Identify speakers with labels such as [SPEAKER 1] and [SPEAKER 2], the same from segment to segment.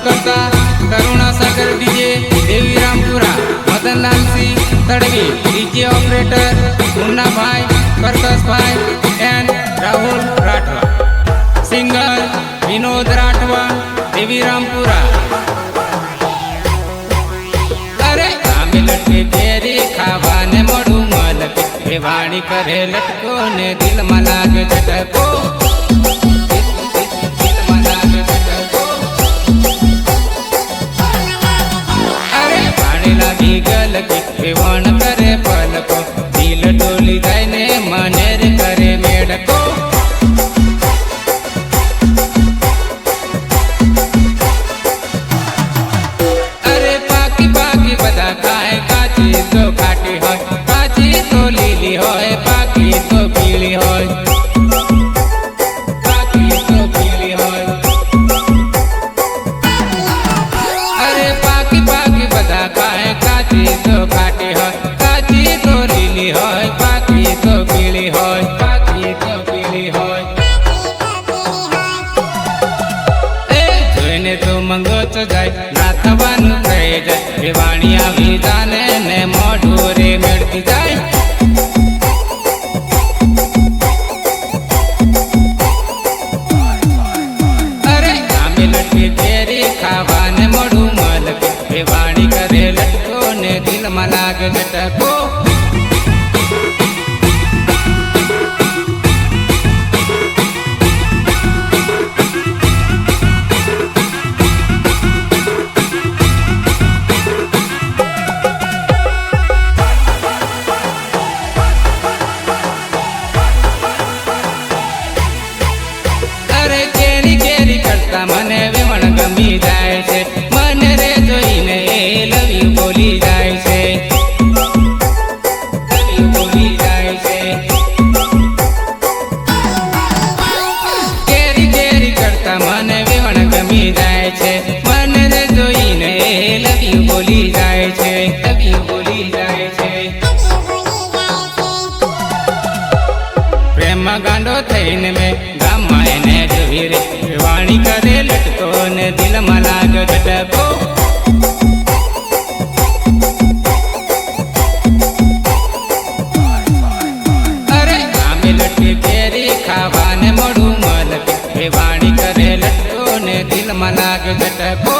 [SPEAKER 1] करता करुणासागर डीजे देवी Rampura Madanlal Singh Tadvi DJ operator Munna भाई curcas भाई एंड राहुल राठवा सिंगर विनोद राठवा देवी रामपुरा। अरे आमे लटके तेरी खावा ने मोड़ू मलके वाणी करे लटको ने दिल में लागे झटको गल के वण करे पलको दिल डोली जाए ने मनेर करे मेढको। अरे पाकी पाकी बदा खाए काची तो खाटी हो काची तो लीली हो पाकी तो पीली हो पाकी तो पीली हो। अरे पाकी पाकी बदा खाए काची तो खाटी हो काची तो लीली हो पाकी तो पीली हो पाकी तो पीली हो। ए जोईने तो मंगो तो जाए ना थवानु कहे जाए वाणी आवी जाने ने मोढू रे मेड़ती जाए। अरे आमे लटके तेरी खावा ने मोढू मलके वाणी करे लटको ने दिल में लागे झटको। अरे केरी केरी करता मने विमण गमी जाए छे मन रे जोईने ए लव यू बोली जाए छे लव यू बोली जाए छे। केरी केरी करता मने विमण गमी जाए छे मन रे जोईने ए लव यू बोली जाए छे लव यू बोली जाए छे। प्रेम गांडो थईने में गामाए ने जोई रे वाणी करे लटको ने दिल में लागे झटको। अरे आमे लटके तेरी खावा ने मोड़ू मलके वाणी करे लटको ने दिल में लागे झटको।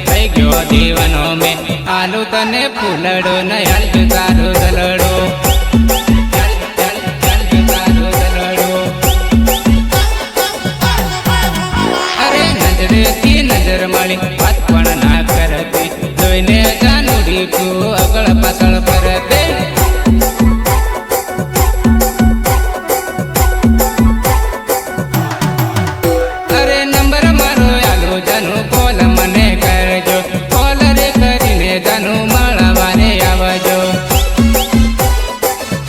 [SPEAKER 1] થઈ ગયો દીવાનો મેં આલુ તને ફૂલડો ને હાલજો તારો દલડો હાલજો તારો દલડો। અરે નજરેથી નજર મળી વાત પણ ના કરતી જોઈને જાનુડી તું અગળ પાછળ ફરતે। અરે નંબર મારો આલુ જાનુ કોલ મને કરજો કોલ રે કરીને જાનુ મળવારે આવજો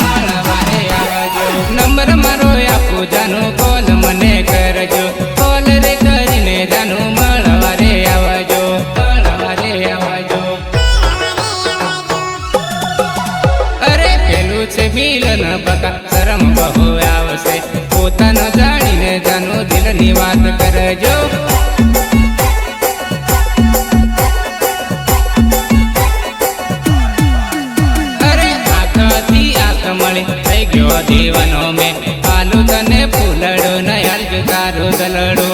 [SPEAKER 1] મળવારે આવજો। નંબર મારો આપું જાનુ કોલ મને કરજો કોલ રે કરીને જાનુ મળવારે આવજો મળવારે આવજો। અરે પેલું છે મિલન બકા શરમ બહુ આવશે પોતાનો જાણીને જાનુ દિલની વાત કરજો। અરે આંખથી આંખ મળી થઈ ગયો દીવાનો મેં આલુ તને ફૂલડો ને હાલજો તારો દલડો।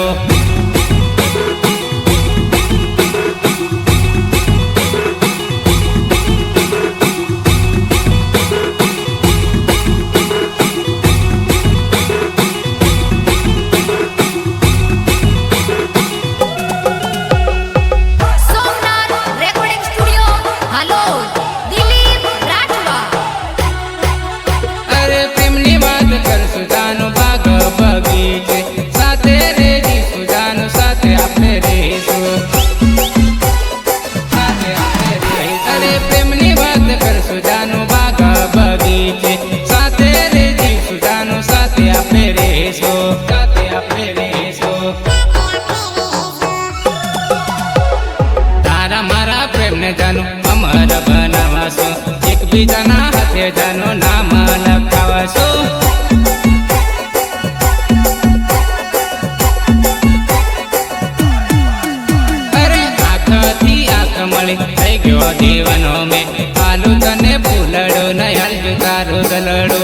[SPEAKER 1] अरे प्रेमनी बात करशु जानु बाग बगीचे साथे रेजीशु जानु साथे आपने रहीशु साथे आपने रहीशु। अरे प्रेमनी बात करशु जानु बाग बगीचे साथे તારા મારા પ્રેમને જાનું અમર બનાવાશો, એકબીજાના હાથે જાનું નામ લખાવાશો. અરે આંખથી આંખ મળી થઈ ગયો જીવનો મેં, આલુ તને ફૂલડો નહીં હાલજો તારો દલડો.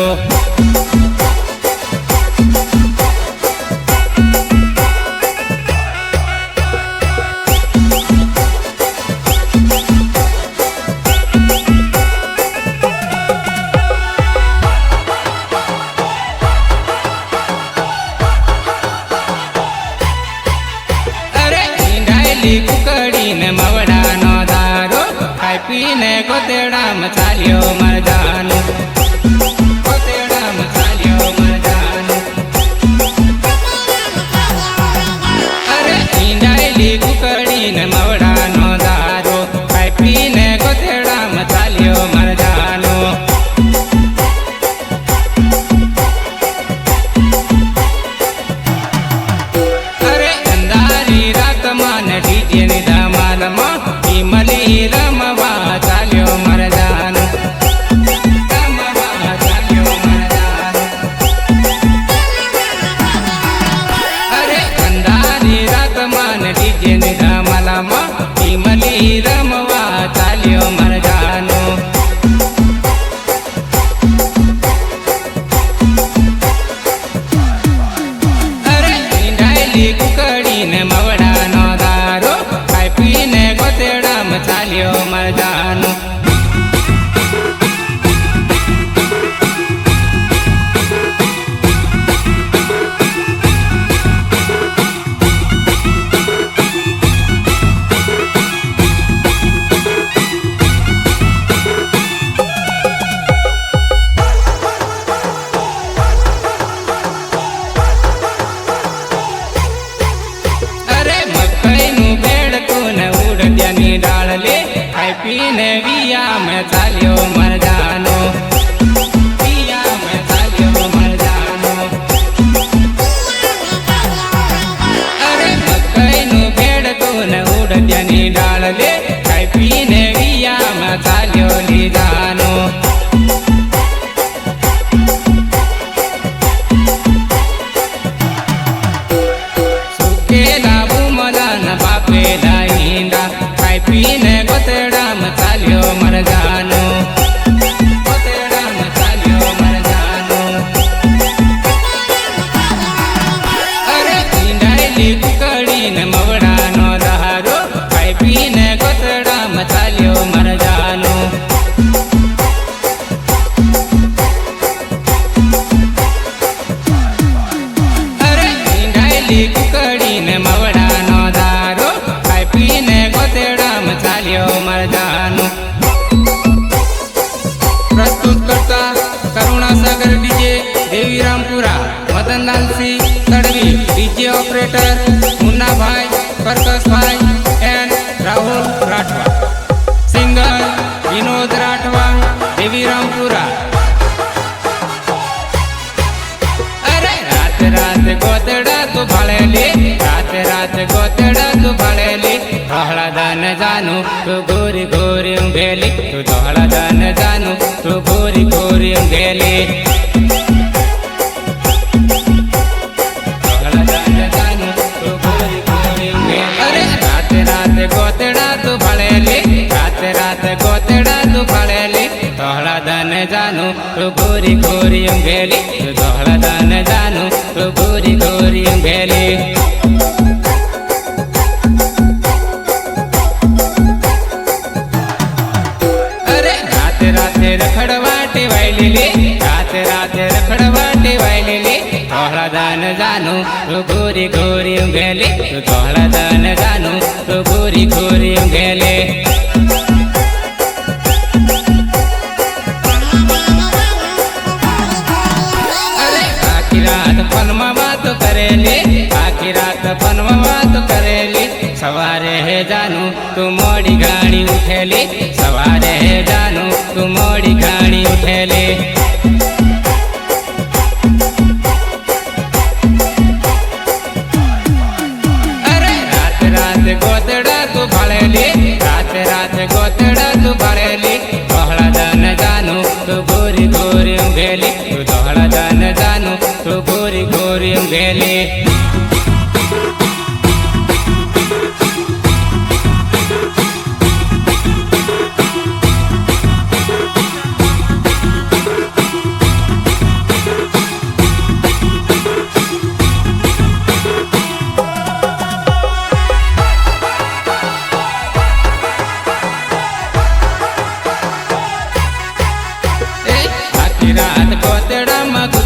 [SPEAKER 1] કુકડીને મવડાનો દારો ખાઈ પીને ગોતેડામાં ચાલ્યો મરજાનું, ગોતેડામાં ચાલ્યો મરજાનું. અરે ઈંડાયેલી કુકડીને મવડાનો દારો ખાઈ પીને ગોતેડામાં ચાલ્યો મરજાનું. અરે અંધારી રાતમાં ને ડીજેની ધમાલમાં ઈમલી રમવા ચાલ્યો મરજાનું, રમવા ચાલ્યો મરજાનું. અરે અંધારી રાતમાં ને ડીજેની ધમાલમાં ઈમલી રમવા ચાલ્યો મરજાનું. અરે ઈંડાયેલી કુકડીને મવડાનો દારો ખાઈ પીને ગોતેડામાં ચાલ્યો મરજાનું. અરે મકઈનું બેડકું ને ઉડદ્યાની ડાળ લે ખાઈ પીને વિયામાં ચાલ્યો મરજાનો, વિયામાં ચાલ્યો મરજાનો. અરે મકઈનું બેડકું ને ઉડદ્યાની ડાળ લે ખાઈ પીને વિયામાં ચાલ્યો લીધાનો. સુકેલા બુમલાના બાપેલા ઈંડા ખાઈ પીને ગોતેડામાં ચાલ્યો મરજાનો, ગોતેડામાં ચાલ્યો મરજાનો. અરે ઈંડાયેલી કુકડીને મવડાનો દહારો ખાઈ પીને ગોતેડામાં ચાલ્યો મરજાનો. અરે ઈંડાયેલી કુકડીને મવડાનો દારો ખાઈ પીને ગોતેડામાં ચાલ્યો મરજાનો. પ્રસ્તુત કરતા Karunasagar DJ દેવીરામપુરા, મદનલાલસિંહ Tadvi DJ operator Munnabhai પરકસભાઈ and Rahul Rathwa, singer Vinod Rathwa Devirampura. અરે રાત રાત ગોતડા તું ભાળેલી, રાત રાત ગોતડા તું ભાળેલી, પ્રહલાદન જાનું તું ગોરી ગોરી ઊંઘેલી, તું પ્રહલાદન જાનું તું ગોરી ગોરી ઊંઘેલી. પ્રહલાદન જાનું તું ગોરી ગોરી ઊંઘેલી. અરે રાત રાત ગોતડા તું ભાળેલી, રાત રાત ગોતડા તું ભાળેલી, પ્રહલાદન જાનું તું ગોરી ગોરી ઊંઘેલી, તું પ્રહલાદન જાનું તું ગોરી ગોરી ઊંઘેલી. અરે રાતે રાતે રખડવા ટેવાયેલી, રાતે રાતે રખડવા ટેવાયેલી, પ્રહલાદન જાનું તું ગોરી ગોરી ઊંઘેલી, તું પ્રહલાદન જાનું તું ગોરી ગોરી ઊંઘેલી. અરે આખી રાત પનમાં વાતો કરેલી, આખી રાત પનમાં વાતો કરેલી, સવારે હે જાનું તું મોડી ઘાણી ઉઠેલી, સવારે હે જાનું તું મોડી ઘાણી ઉઠેલી. અરે રાત રાત ગોતડા તું ભાળેલી, રાત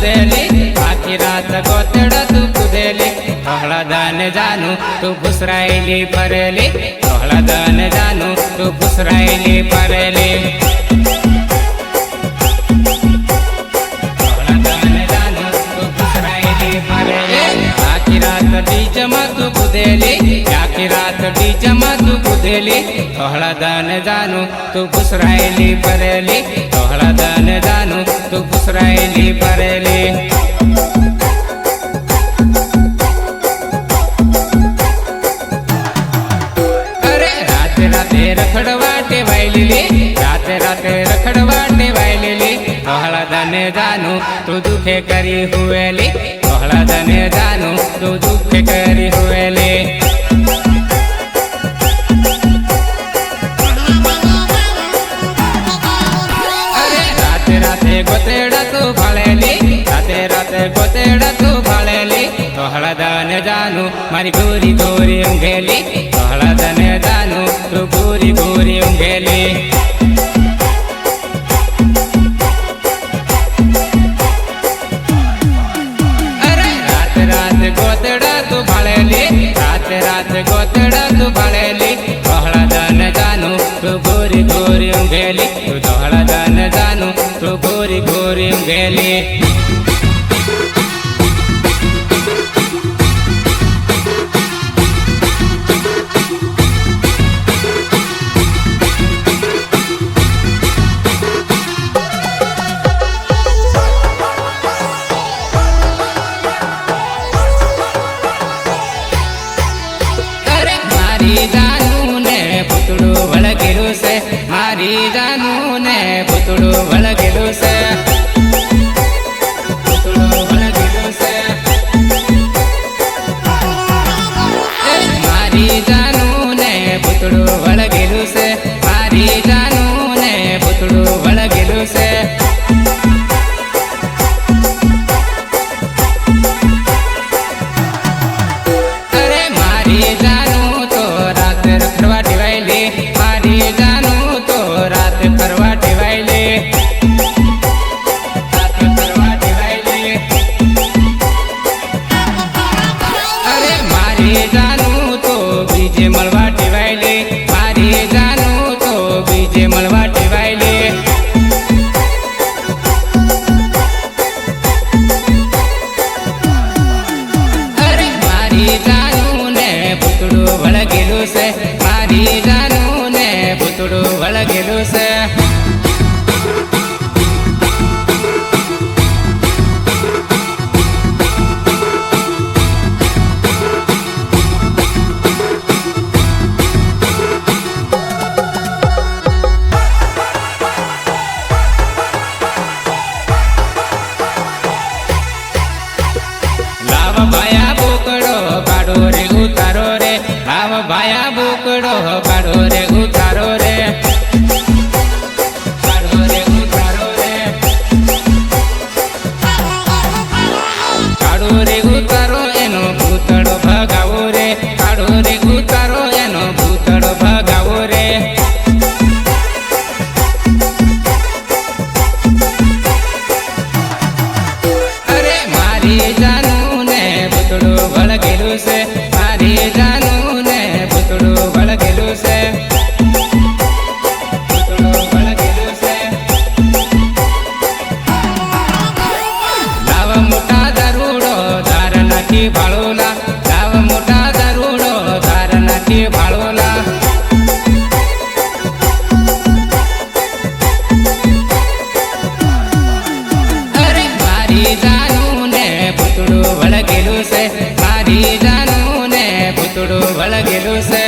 [SPEAKER 1] કૂદેલી આખી રાત ગોતડા તું કૂદેલી પ્રહલાદને જાનું તું ઘુસરાયેલી ફરેલી પ્રહલાદને જાનું તું ઘુસરાયેલી ફરેલી આખી રાત ડીજમાં તું કૂદેલી આખી રાત ડીજમાં તું કૂદેલી પ્રહલાદને જાનું તું ઘુસરાયેલી ફરેલી પ્રહલાદને જાનું તું ઘુસરાયેલી ફરેલી અરે રાતે રાતે રખડવા ટેવાયેલી રાતે રાતે રખડવા ટેવાયેલી પ્રહલાદને જાનું તું દુખે કરી હુવેલી પ્રહલાદને જાનું તું દુખે કરી હુવેલી અરે રાતે રાતે ગોતેડા તું ભાળેલી રાતે રાતે ગોતેડા તું ભાળેલી પ્રહલાદને જાનું મારી ગોરી ગોરી ઊંઘેલી પ્રહલાદને જાનું તું ગોરી ગોરી ઊંઘેલી ગોતડા તું ભાળેલી રાતે રાતે ગોતડા તું ભાળેલી પ્રહલાદને જાનું તું ગોરી ગોરી ઊંઘેલી તું પ્રહલાદને જાનું તું ગોરી ગોરી ઊંઘેલી મારી જાનું ને પૂતળું વળગેલું છે મારી જાનું ને પૂતળું વળગેલું છે પૂતળું વળગેલું છે મારી જાનું ને પૂતળું વળગેલું છે મારી જાનું ને પૂતળું વળગેલું છે અરે મારી જાનું તો રાતે રખડવા ટેવાયેલી મારી જાનું તો રાતે ફરવા ટેવાયેલી રાતે ફરવા ટેવાયેલી અરે મારી જાનું તો બીજે મળવા ટેવાયેલી મારી જાનું તો બીજે મળવા ટેવાયેલી અરે મારી જાનું ને પૂતળું વળગેલું છે મારી જાનું ને પૂતળું વળગેલું છે લાવ ભાયા બોકડો કાઢો રે ઉતારો રે લાવ ભાયા બોકડો કાઢો રે ઉતારો રે કાઢો રે ઉતારો રે કાઢો રે ઉતારો એનો ભૂતળો ભગાવો રે કાઢો રે ઉતારો એનો ભૂતળો ભગાવો રે અરે મારી જાનું ને પૂતળું વળગેલું છે મારી જાનું ને પૂતળું વળગેલું છે પૂતળું વળગેલું છે લાવ મોટા દરુડો ધાર નાખી ભાળોલા લાવ મોટા દરુડો ધાર નાખી ભાળોલા અરે મારી જાનું ને પૂતળું વળગેલું છે મારી જાનું ને પૂતળું વળગેલું છે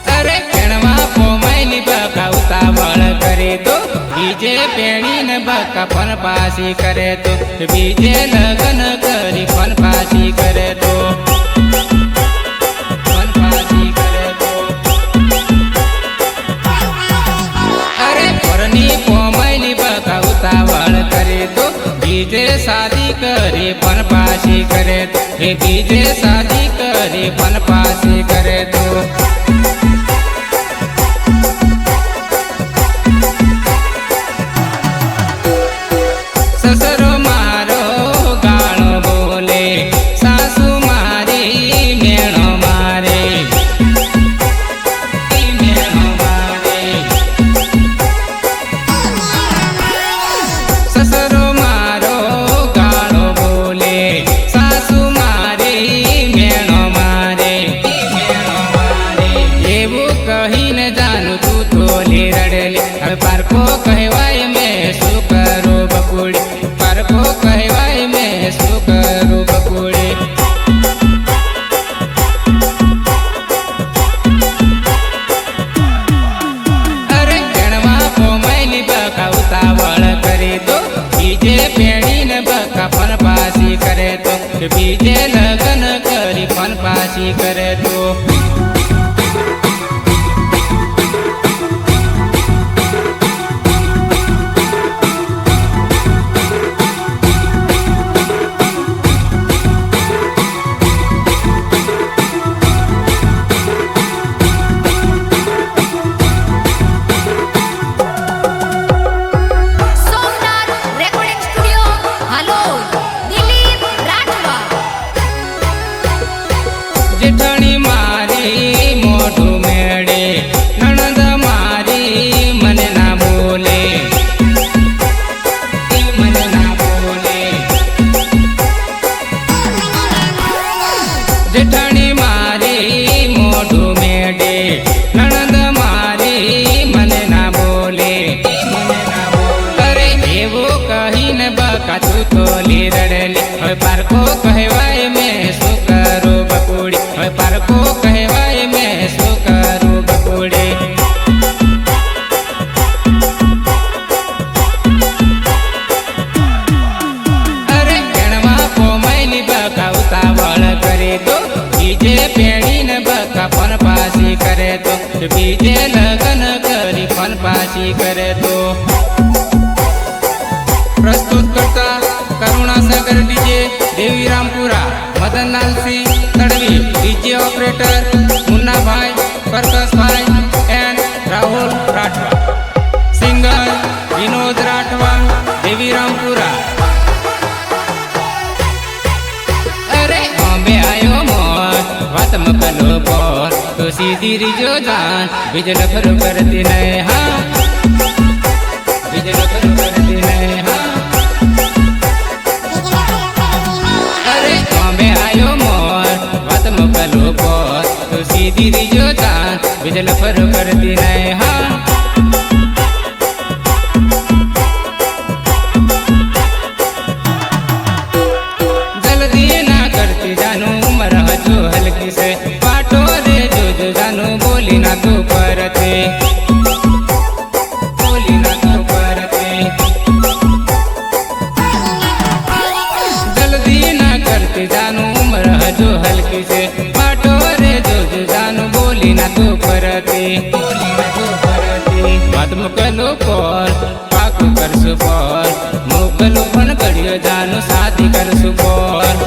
[SPEAKER 1] અરે પેણવા પોમાયલી બકા ઉતાવળ કરે તો બીજે પેણીને બકા પણ પાસી કરે તો બીજે લગ્ન કરી પણ પાસી કરે તો પણ પાસી કરે તો બીજે શાદી કરી પણ પાછી કરે તો એ બીજે શાદી કરી પણ પાછી કરે તો સસરો મારો ગાળો બોલે સાસુ મારી મેણો મારે મેણો મારે સસરો મારો ગાળો બોલે સાસુ મારી મેણો મારે મેણો મારે એવું કહીને જાનું તું થોલી રડેલી હવે પારકો કહેવાય મેં શું કરું બકુડી પારકો કહેવાય મેં શું કરું બકુડી અરે ગણવા પોમાયલી બકા ઉતાવળ કરી તો બીજે પેણીને બકા પણ પાછી કરે તો બીજે લગ્ન કરી પણ પાછી કરે તો જેઠાણી મારી મોઢું મેળે નણંદ મારી મને ના બોલે મને ના બોલે જેઠાણી મારી મોઢું મેળે નણંદ મારી મને ના બોલે મને ના બોલે અરે એવું કહીને બકા તું થોલી રડેલી હવે પારકો કહેવાય મેં શું કરું બકુડી હવે પારકો કહેવાય મેં શું કરું બકુડી અરે ગણવા પોમાયલી બકા ઉતાવળ કરી તો બીજે પેણીને બકા પણ પાછી કરે તો બીજે લગ્ન કરી પણ પાછી કરે તો પ્રસ્તુત કરતા Karunasagar DJ Devirampura Madanlal Singh Tadvi DJ operator Munnabhai Karkasbhai and Rahul Rathwa singer Vinod Rathwa Devirampura અરે બોમ્બે આયો મોર વાત મકલો પર તો સીધી રીજો જાન બીજલ ફર કરતી નહીં હા બીજલ ફર કરતી નહીં હા અરે બોમ્બે આયો મોર વાત મકલો પર તો સીધી રીજો જાન બીજલ ફર કરતી નહીં હા જલ્દી ના કરતી જાનું ઉમર હજુ હલકી છે પાટો રે જોજો જાનું બોલી ના તું પરતે બોલી ના તું પરતે જલ્દી ના કરતી જાનું ઉમર હજુ હલકી છે પાટો રે જોજો જાનું બોલી ના તું પરતે બોલી ના તું પરતે વાત મુકલો પર પાકું કરશું પર મુકલું પણ ઘડ્યો જાનું શાદી કરશું પર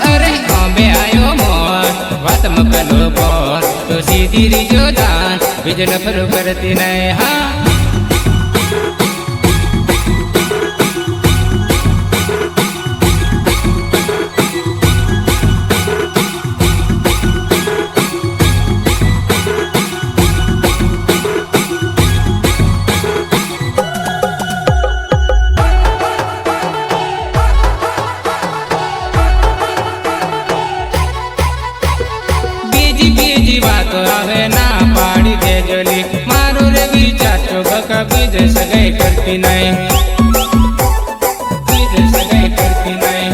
[SPEAKER 1] અરે બોમ્બે આયો મોર વાત મકલો પર તો સીધી રીજો જાન બીજલ ફર કરતી નહીં હા બીજી વાતો આવે ના પાડી દે જોલી મારું રે વિચાર તો બકા બીજે સગાઈ કરતી નહીં બીજે સગાઈ કરતી નહીં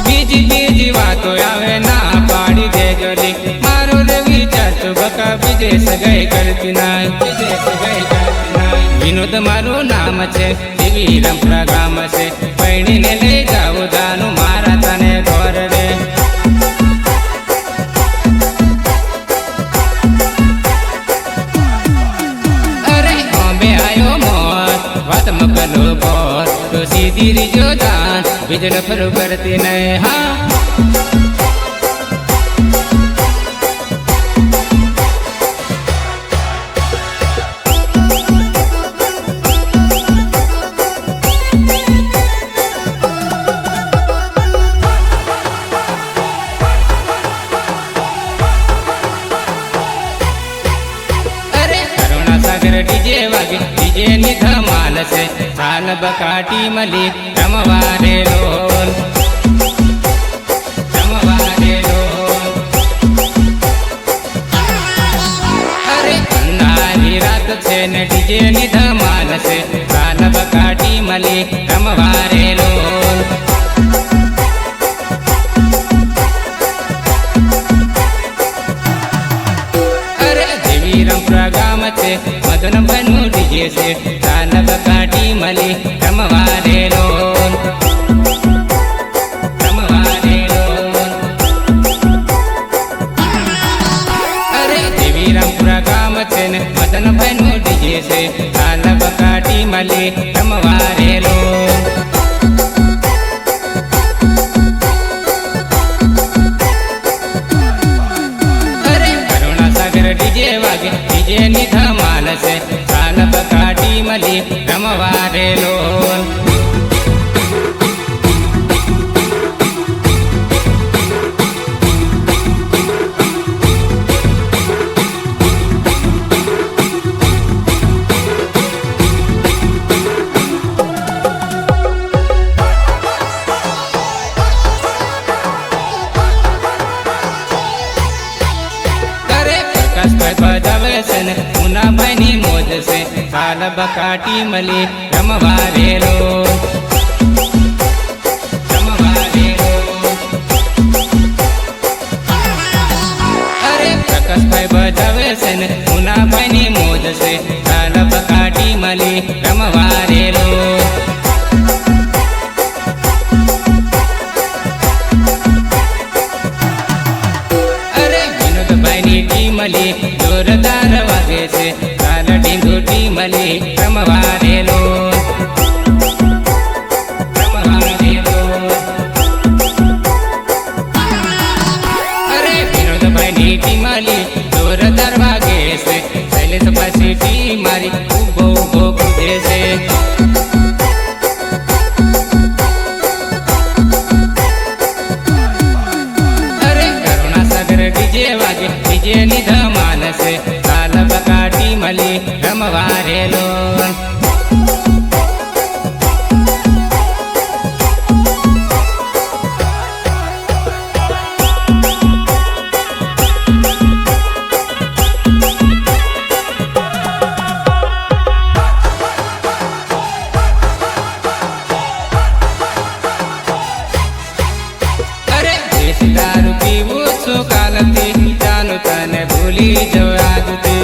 [SPEAKER 1] બીજી વાતો આવે ના પાડી દે જોલી મારું રે વિચાર તો બકા બીજે સગાઈ કરતી નહીં બીજે સગાઈ કરતી નહીં વિનોદ મારું નામ છે દેવીરામપુરા ગામ છે પૈણીને લઈ જાઉં જાનું મારા તને ઘર રે વાલો પર તો સીધી રીજો જાન બીજળ ફરું કરતી નહીં હા डीजे वागे डीजे नि धमाल से साल बकाटी मली रमवारे लोल अरे अंधारी रात से न डीजे नि धमाल से साल बकाटी मली रमवारे लोल गाम से मदन बनु डीजे से साल बकाटी मली रमवारे लोल अरे देवी रामपुरा गाम से मदन बनु डीजे से साल बकाटी मली रमवारे लोल डीजे वागे डीजे नि धमाल से साल बकाटी मली रमवारे लोल बजावे से मुना बनी मोज से साल बकाटी मली रमवारे लोल अरे प्रकाश भाई बजावे से मुना बनी मोज से साल बकाटी मली रमवारे लोल मली जोरदार वागे से साल ढिंगुटी मली रमवारे लोल अरे विनोद भाई नीति मली जोरदार वागे से शैलेश पासीटी मारी उबो उबो कूदे से डीजे वागे डीजे नि धमाल से साल बकाटी मली रमवारे लोल दारू पीवू सो कालती जानु तने भूली जो आदते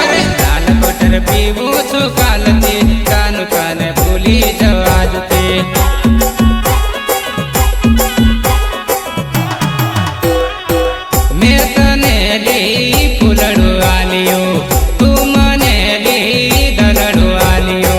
[SPEAKER 1] अरे लाल बटर पीवू सो कालती जानु तने भूली जो आदते मैं तने ली फुलड़ू आलियो तू मने ली दलड़ू आलियो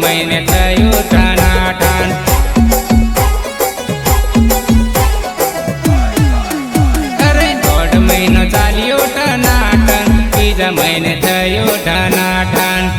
[SPEAKER 1] मैंने थयो टनाटन अरे 1.5 महीनो चालियो टनाटन बीजा मैंने थयो टनाटन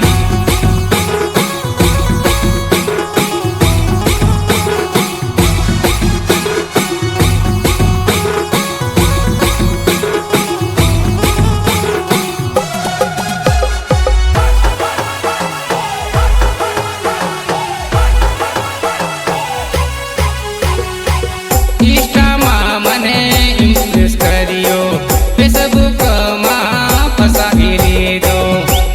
[SPEAKER 1] फेसबुक में फसाવી લીધો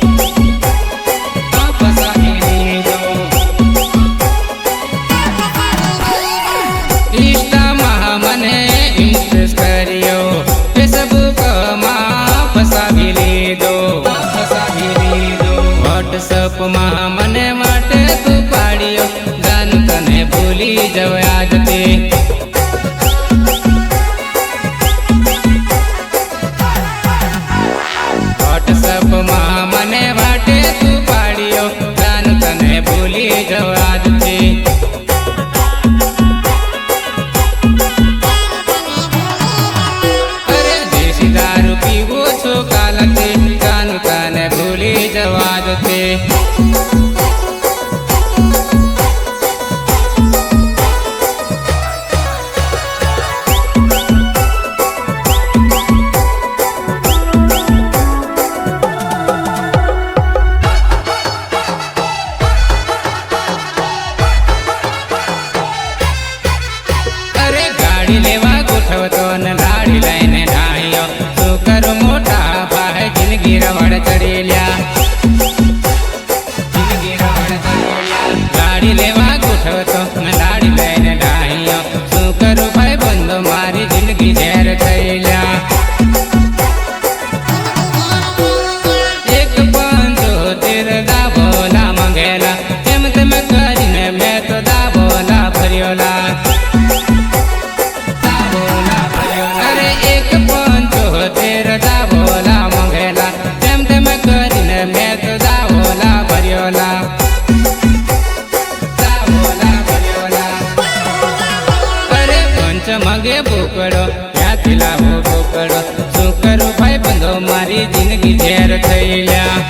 [SPEAKER 1] મગે બોકડો ક્યાંથી લાવો બોકડો શું કરું ભાઈ બંધો મારી જિંદગી ઝેર થઈ લ્યા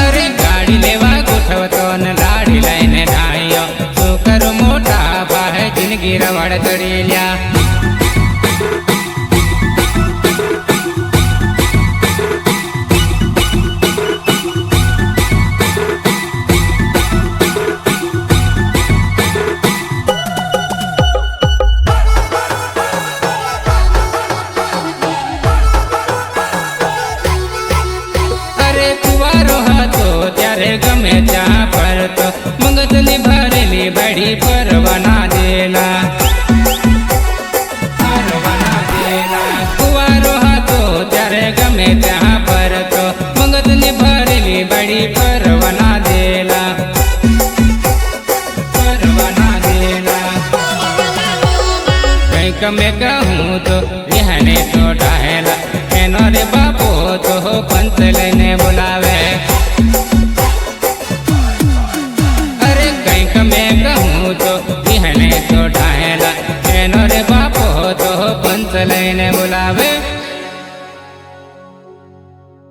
[SPEAKER 1] અરે ગાડી લેવા ગોઠવતો ને લાડી લઈને ધાયો શું કરું મોટા ભાઈ જિંદગી રવાડ ચડી લ્યા ગમે ત્યાં ફરતો મગજની ભરેલી બડી પરવાના દેલા કુવારો હતો ત્યારે ગમે ત્યાં ફરતો મગજની ભરેલી બડી પરવાના દેલા કંઈક મેં કહું તો રિહાને તો ડાહેલા એનો રે બાપો તો પંચ લઈને બોલાવે મેં કહું તો બિહને તો ઢાહેલા એનો રે બાપો તો પંચ લઈને બોલાવે